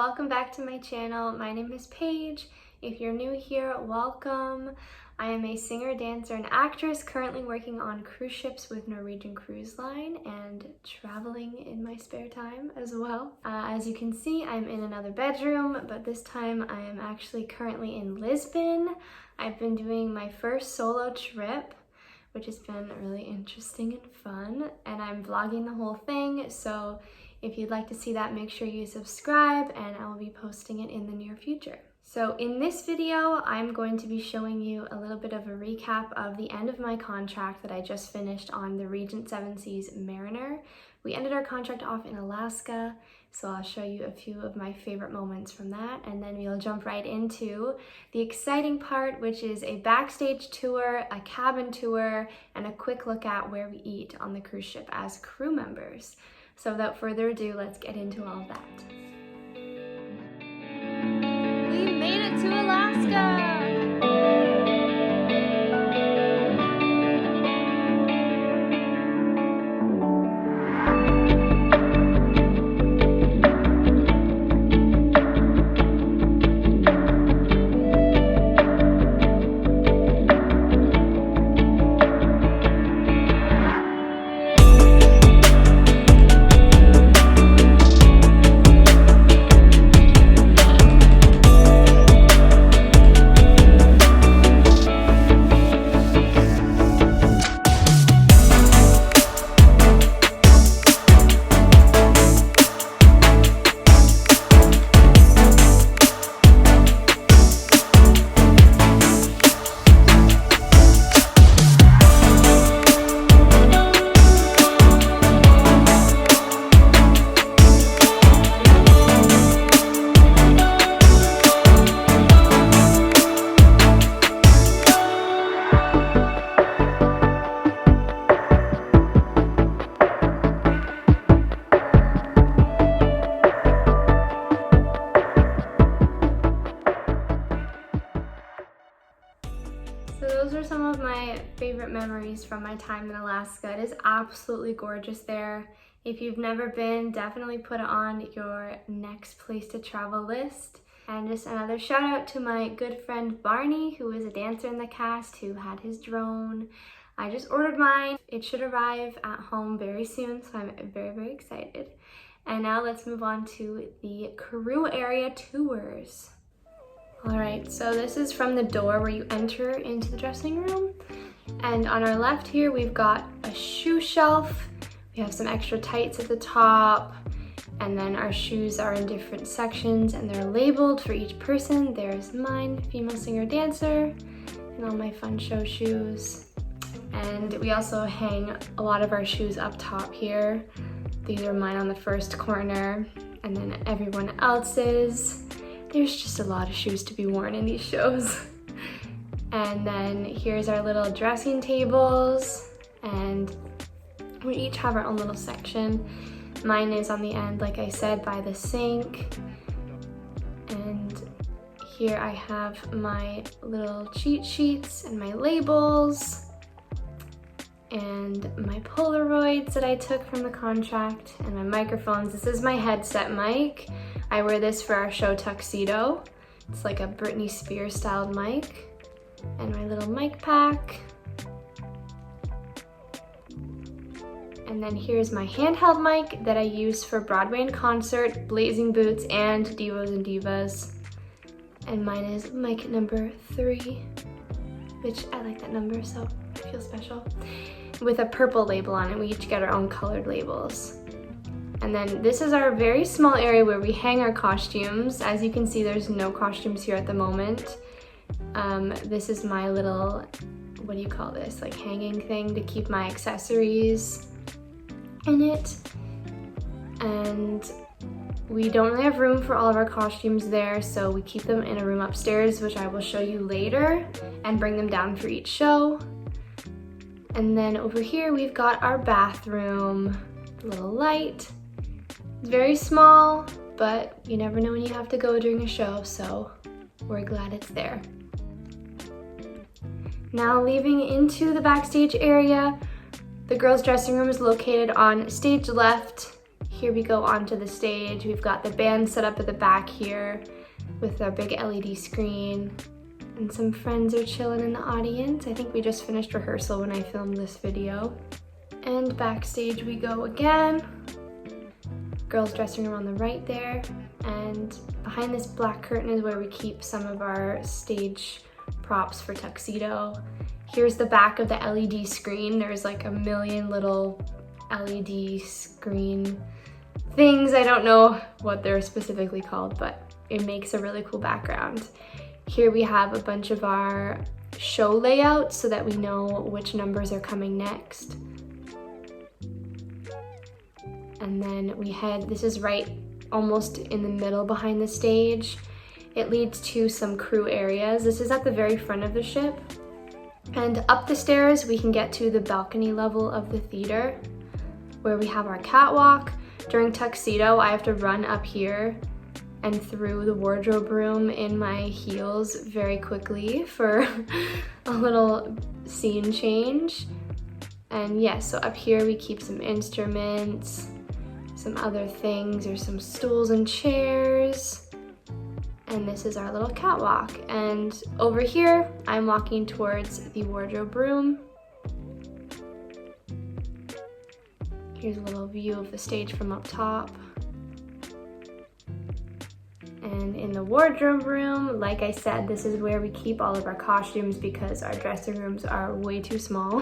welcome back to my channel. My name is Paige. If you're new here, welcome. I am a singer, dancer, and actress currently working on cruise ships with Norwegian Cruise Line and traveling in my spare time as well. As you can see, I'm in another bedroom, but this time I am actually currently in Lisbon. I've been doing my first solo trip, which has been really interesting and fun, and I'm vlogging the whole thing, so if you'd like to see that, make sure you subscribe and I will be posting it in the near future. So in this video, I'm going to be showing you a little bit of a recap of the end of my contract that I just finished on the Regent 7 Seas Mariner. We ended our contract off in Alaska, so I'll show you a few of my favorite moments from that, and then we'll jump right into the exciting part, which is a backstage tour, a cabin tour, and a quick look at where we eat on the cruise ship as crew members. So without further ado, let's get into all of that. We made it to Alaska! So those are some of my favorite memories from my time in Alaska. It is absolutely gorgeous there. If you've never been, definitely put it on your next place to travel list. And just another shout out to my good friend Barney, who is a dancer in the cast, who had his drone. I just ordered mine. It should arrive at home very soon, so I'm very, very excited. And now let's move on to the crew area tours. All right, so this is from the door where you enter into the dressing room. And on our left here, we've got a shoe shelf. We have some extra tights at the top. And then our shoes are in different sections and they're labeled for each person. There's mine, female singer dancer, and all my fun show shoes. And we also hang a lot of our shoes up top here. These are mine on the first corner, and then everyone else's. There's just a lot of shoes to be worn in these shows. And then here's our little dressing tables, and we each have our own little section. Mine is on the end, like I said, by the sink. And here I have my little cheat sheets and my labels and my Polaroids that I took from the contract, and my microphones. This is my headset mic. I wear this for our show Tuxedo. It's like a Britney Spears styled mic. And my little mic pack. And then here's my handheld mic that I use for Broadway and concert, Blazing Boots, and Divos and Divas. And mine is mic number 3, which I like that number, so I feel special. With a purple label on it. We each get our own colored labels. And then this is our very small area where we hang our costumes. As you can see, there's no costumes here at the moment. This is my little, what do you call this? Like hanging thing to keep my accessories in it. And we don't really have room for all of our costumes there, so we keep them in a room upstairs, which I will show you later, and bring them down for each show. And then over here, we've got our bathroom, a little light. It's very small, but you never know when you have to go during a show, so we're glad it's there. Now leaving into the backstage area, the girls' dressing room is located on stage left. Here we go onto the stage. We've got the band set up at the back here with our big LED screen. And some friends are chilling in the audience. I think we just finished rehearsal when I filmed this video. And backstage we go again. Girls' dressing room on the right there. And behind this black curtain is where we keep some of our stage props for tuxedo. Here's the back of the LED screen. There's like a million little LED screen things. I don't know what they're specifically called, but it makes a really cool background. Here we have a bunch of our show layouts so that we know which numbers are coming next. And then we head, this is right almost in the middle behind the stage. It leads to some crew areas. This is at the very front of the ship. And up the stairs, we can get to the balcony level of the theater where we have our catwalk. During tuxedo, I have to run up here and through the wardrobe room in my heels very quickly for a little scene change. And yes, so up here we keep some instruments, some other things. There's some stools and chairs. And this is our little catwalk. And over here, I'm walking towards the wardrobe room. Here's a little view of the stage from up top. And in the wardrobe room, like I said, this is where we keep all of our costumes because our dressing rooms are way too small.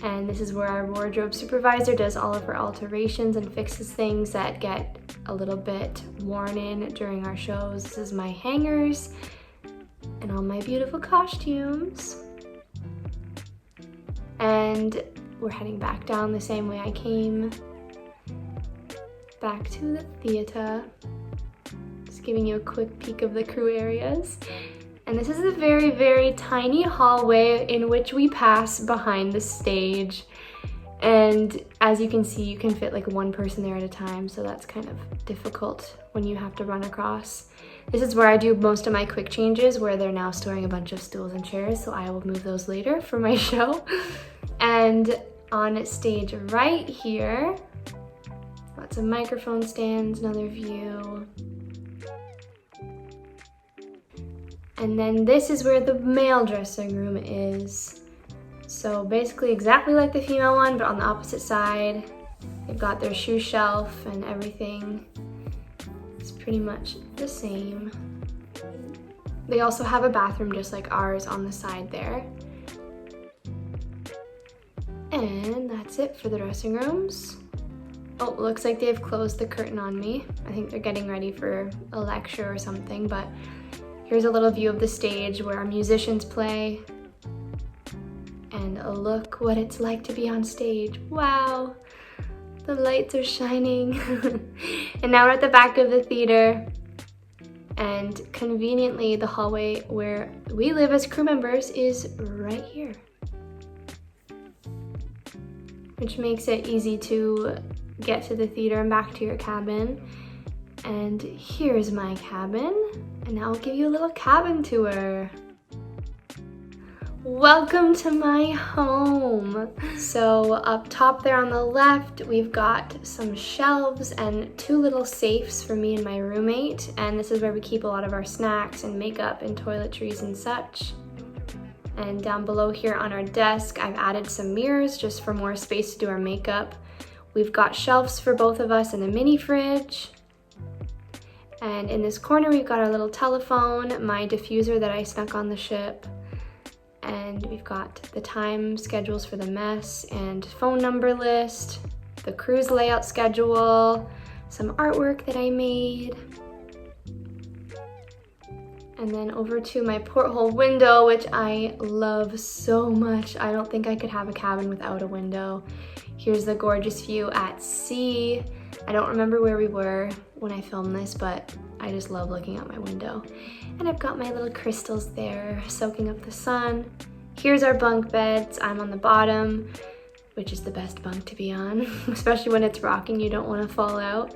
And this is where our wardrobe supervisor does all of her alterations and fixes things that get a little bit worn in during our shows. This is my hangers and all my beautiful costumes. And we're heading back down the same way I came. Back to the theater. Just giving you a quick peek of the crew areas. And this is a very, very tiny hallway in which we pass behind the stage. And as you can see, you can fit like one person there at a time, so that's kind of difficult when you have to run across. This is where I do most of my quick changes, where they're now storing a bunch of stools and chairs, so I will move those later for my show. And on stage right here, lots of microphone stands, another view. And then this is where the male dressing room is. So basically exactly like the female one, but on the opposite side. They've got their shoe shelf and everything. It's pretty much the same. They also have a bathroom just like ours on the side there. And that's it for the dressing rooms. Oh, looks like they've closed the curtain on me. I think they're getting ready for a lecture or something, but here's a little view of the stage where our musicians play. And look what it's like to be on stage. Wow, the lights are shining. And now we're at the back of the theater. And conveniently, the hallway where we live as crew members is right here, which makes it easy to get to the theater and back to your cabin. And here's my cabin. And now I'll give you a little cabin tour. Welcome to my home. So up top there on the left, we've got some shelves and two little safes for me and my roommate. And this is where we keep a lot of our snacks and makeup and toiletries and such. And down below here on our desk, I've added some mirrors just for more space to do our makeup. We've got shelves for both of us and a mini fridge. And in this corner, we've got our little telephone, my diffuser that I snuck on the ship. And we've got the time schedules for the mess and phone number list, the cruise layout schedule, some artwork that I made. And then over to my porthole window, which I love so much. I don't think I could have a cabin without a window. Here's the gorgeous view at sea. I don't remember where we were when I filmed this, but I just love looking out my window. And I've got my little crystals there soaking up the sun. Here's our bunk beds. I'm on the bottom, which is the best bunk to be on, especially when it's rocking, you don't want to fall out.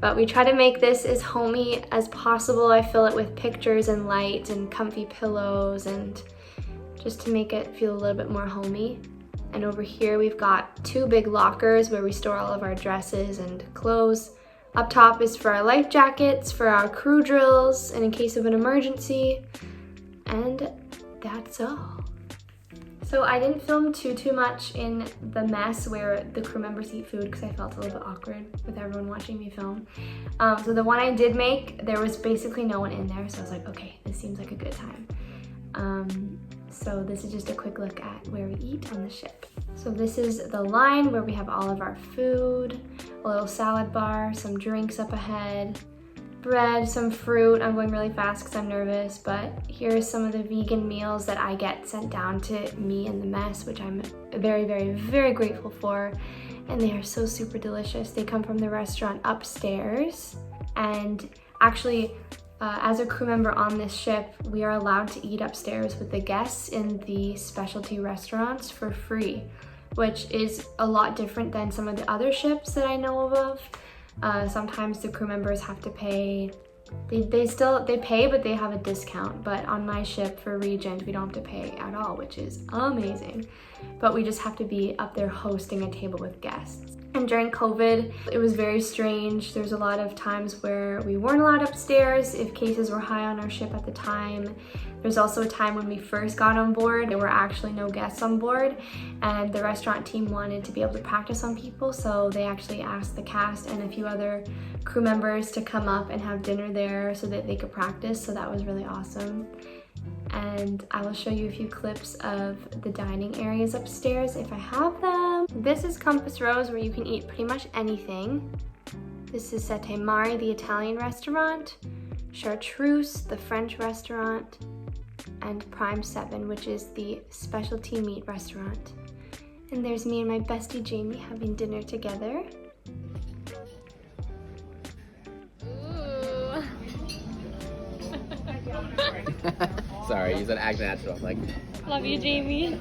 But we try to make this as homey as possible. I fill it with pictures and lights and comfy pillows, and just to make it feel a little bit more homey. And over here we've got 2 big lockers where we store all of our dresses and clothes. Up top is for our life jackets, for our crew drills, and in case of an emergency. And that's all. So I didn't film too much in the mess where the crew members eat food because I felt a little bit awkward with everyone watching me film. So the one I did make, there was basically no one in there, so I was like, okay, this seems like a good time. So this is just a quick look at where we eat on the ship. So this is the line where we have all of our food, a little salad bar, some drinks up ahead, bread, some fruit. I'm going really fast because I'm nervous, but here's some of the vegan meals that I get sent down to me in the mess, which I'm very grateful for. And they are so super delicious. They come from the restaurant upstairs. And actually, as a crew member on this ship, we are allowed to eat upstairs with the guests in the specialty restaurants for free, which is a lot different than some of the other ships that I know of. Sometimes the crew members have to pay. They pay, but they have a discount. But on my ship for Regent, we don't have to pay at all, which is amazing. But we just have to be up there hosting a table with guests. And during COVID, it was very strange. There's a lot of times where we weren't allowed upstairs if cases were high on our ship at the time. There's also a time when we first got on board, there were actually no guests on board, and the restaurant team wanted to be able to practice on people, so they actually asked the cast and a few other crew members to come up and have dinner there so that they could practice, so that was really awesome. And I will show you a few clips of the dining areas upstairs if I have them. This is Compass Rose, where you can eat pretty much anything. This is Sette Mare, the Italian restaurant, Chartreuse, the French restaurant, and Prime 7, which is the specialty meat restaurant. And there's me and my bestie Jamie having dinner together. Sorry, you said act natural. Like, love you, Jamie.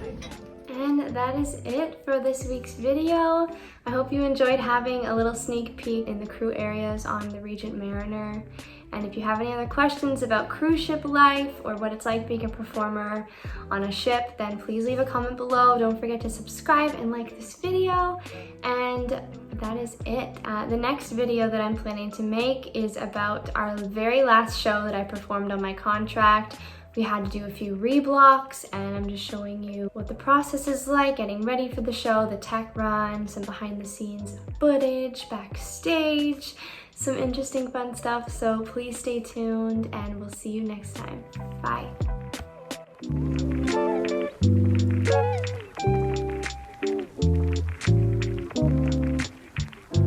And that is it for this week's video. I hope you enjoyed having a little sneak peek in the crew areas on the Regent Mariner. And if you have any other questions about cruise ship life or what it's like being a performer on a ship, then please leave a comment below. Don't forget to subscribe and like this video. And that is it. The next video that I'm planning to make is about our very last show that I performed on my contract. We had to do a few reblocks, and I'm just showing you what the process is like, getting ready for the show, the tech run, some behind the scenes footage, backstage, some interesting fun stuff. So please stay tuned, and we'll see you next time. Bye.